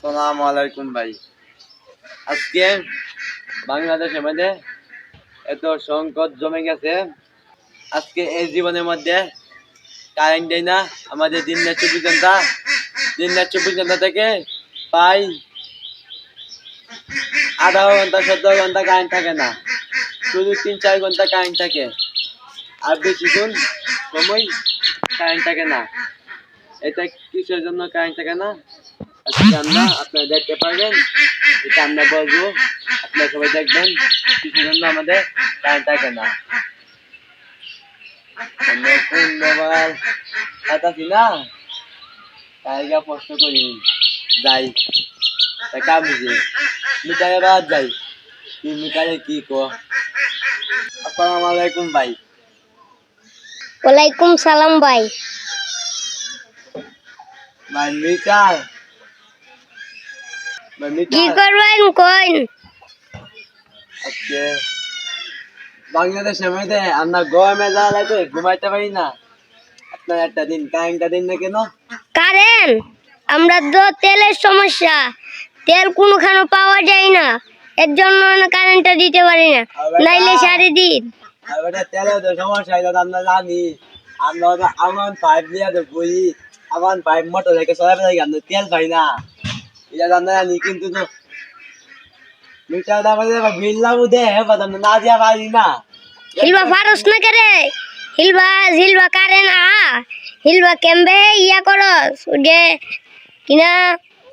আসসালামু আলাইকুম ভাই। আজকে বাংলাদেশের মধ্যে এত সংকট জমে গেছে। আজকে এই জীবনের মধ্যে কারেন্ট দেয় না। আমাদের দিনের 24 ঘন্টা থেকে প্রায় আধা ঘন্টা 17 ঘন্টা কারেন্ট থাকে না, শুধু 3-4 ঘন্টা কারেন্ট থাকে, আর বেশিক্ষণ সময় কারেন্ট থাকে না। এটা কিসের জন্য কারেন্ট থাকে না আজকে আমরা আপনারা দেখতে পারবেন, এটা আমরা বলবো, আপনারা সবাই দেখবেন কিসের জন্য আমাদের কারেন্ট থাকে না। আমরা কোন মোবাইল পাতাছি না, তাই প্রশ্ন করি যাই কা বুঝে মিটারে বাদ যাই, কি মিটারে কি কো। আসসালামু আলাইকুম ভাই। ওয়ালাইকুম সালাম ভাই। ভাই মিটার কি করবেন কইন? আজকে বাংলাদেশের মধ্যে আমরা গরমে যাওয়া লাগে ঘুমাইতে পারি না। আপনার একটা দিন কারেন্টটা দিন না কেন? কারেন্ট আমরা তো তেলের সমস্যা, তেল কোনোখানে পাওয়া যায় না, এর জন্য কারেন্টটা দিতে পারি না, নাইলে সারাদিন। আর বেটা তেলের তো সমস্যা এটা আমরা জানি। আমরা আমার পাইপ নিয়ে তো বই, আমার পাইপ মোটর রেখে চলাবে লাগে, আমরা তেল পাই না, এটা আমরা জানি। কিন্তু তো মিটারটা আমাদের বিল লাগু দে না দিয়া পারি না। হিলবা ফারস না করে হিলবা কারেন্ট হিলবা কেমবে ইয়া করস উঠে কিনা,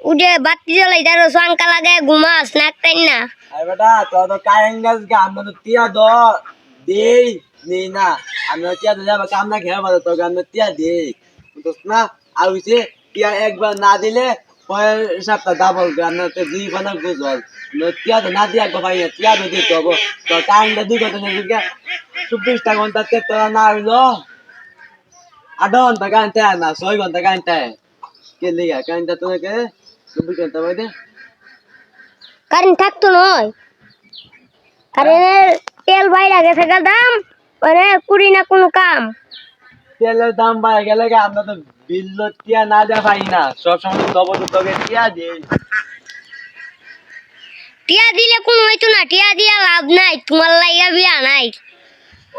উঠে বাতি জ্বলাই তার সংকা লাগে, ঘুমাস না তাই না। আর বেটা তো কারেন্ট গাছ আমরা তো টিয়া দেই নেই না, আমরা টিয়া যাবো কামনা খেয়ে পাবো, তোকে আমরা টিয়া দিই বুঝছ না। আর হইছে টিয়া একবার না দিলে পরের সপ্তাহ ডাবল আমরা তো দুই বানা বুঝল, টিয়া তো না দিয়ে একবার পাই না, টিয়া তো দিতে হবো। তো কারেন্টটা 2 ঘন্টা নেই 24টা ঘন্টা তোরা না হইলো 8 ঘন্টা কারেন্ট না 6 ঘন্টা কারেন্ট কে লিগা কারেন্টটা তোকে 24 ঘন্টা বাইরে কারেন্ট থাকতো নয়, কারেন্টের তেল বাইরে গেছে দাম, মানে করি না কোনো কাম। তেলের দাম বাড়ে গেলে আমরা তো বিল টিয়া না দেওয়া পাই না, সবসময় তোকে টিয়া দিই। টিয়া দিলে কোনো হইতো না, টিয়া দিয়া লাভ নাই, তোমার লাইগা বিয়া নাই।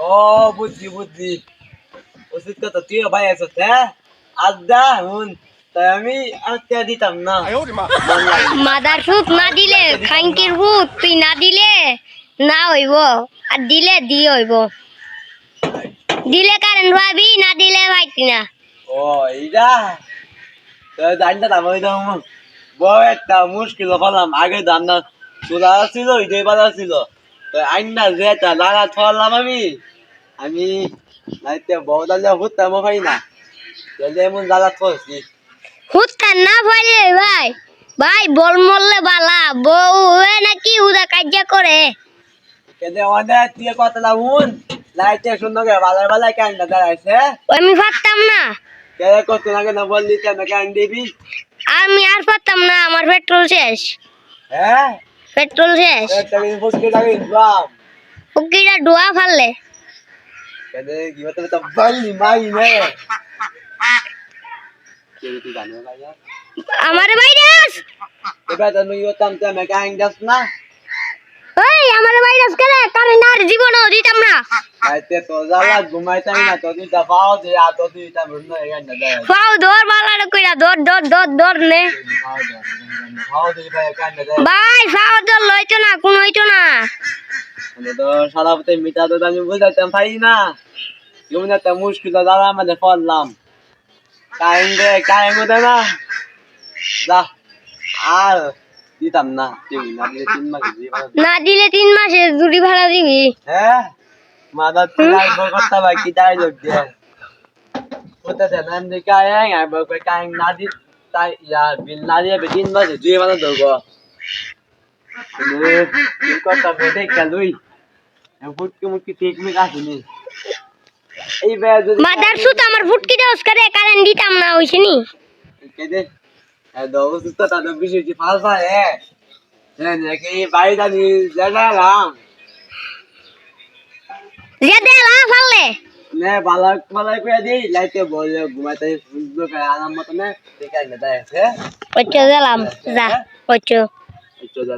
ও বুঝছি উচিত কথা, তুই ভাই আছো হ্যাঁ আড্ডা হুন, তাই আমি আর টিয়া দিতাম না। মাদার সুত না দিলে খাইঙ্কির ভূত, তুই না দিলে না হইব, আর দিলে দিয়ে হইব। দিলে কারেন্ট ভাবি, না দিলে ভাইতি না। ও এইটা তো জানটা দাম ওই দাম বড় একটা মুশকিল হলাম। আগে দাম না চুলা ছিল, ইটাই বাজার ছিল, তো আইনা যেটা লাগা থলাম আমি নাইতে বড় দালে হুতাম পাই না, তাহলে এমন জ্বালা থলছি। হুতা না পাইলে ভাই, ভাই বল মরলে বালা, বউ নাকি উদা কার্য করে। কেদে অনেক তুই কথা লাগুন লাইটে সুন্দর করে বালায় কাইন্ডা দাঁড়াইছে। আমি পারতাম না, কেদে কত লাগে না বললি কেন কাইন্ড দিবি? আমি আর পারতাম না, আমার পেট্রোল শেষ। হ্যাঁ পেট্রোল শেষ, ফুসকে লাগে ইসলাম উকিরা ডোয়া ফাললে। কেদে কি হতে তো বললি মাই নে তুই জানো ভাইয়া আমার ভাইরাস, এবার তুমি হতাম তো আমি কাইন্ডাস না। ওই আমার ভাইরাস গেলে কারেন্ট আর জীবনও দিতাম না। আইতে তো জ্বালা ঘুমাইতাম না, তো তুই দাও যে আ তো তুই তা বন্ধ হয়ে গেল না। পাও দৌড় বালার কইরা দৌড় নে খাও তুই ভাই কাইন্ডা দে ভাই, পাও দৌড় লইতো না, কোন হইতো না। আমি তো সারা পথে মিটা তো আমি বুঝাইতাম পারি না, যেমন একটা মুশকিল জ্বালা আমাদের পড়লাম। কারেন্ট মধ্যে না যা আর দিতাম না, না দিলে 3 মাস না দিলে 3 মাসের জুড়ি ভাড়া দিবি। হ্যাঁ মাদা তুলাই করতে ভাই কি ডায়লগ দিয়ে কোথা থেকে নাম দিয়ে কারেন্ট আর কারেন্ট না দি তাই ইয়ার বিল না দিয়ে 3 মাস জুড়ি ভাড়া দেবো। কি কথা বেটে কালুই ফুটকি মুটকি টেকনিক আসেনি এই মাদার সুত আমার ফুটকিটা ওস্কারে কারেন্ট দিতাম না হইছেনি। কেদে দবসুত তাদের বিষয় কি ফালফা হ্যাঁ নাকি বাড়ি দানি জানালাম লা ফাললে নে বালাক করে দিই লাইতে বলে ঘুমাইতে সুন্দর করে আরাম মতো না ঠিক আছে। ওইটো গেলাম যা ওইটো চলে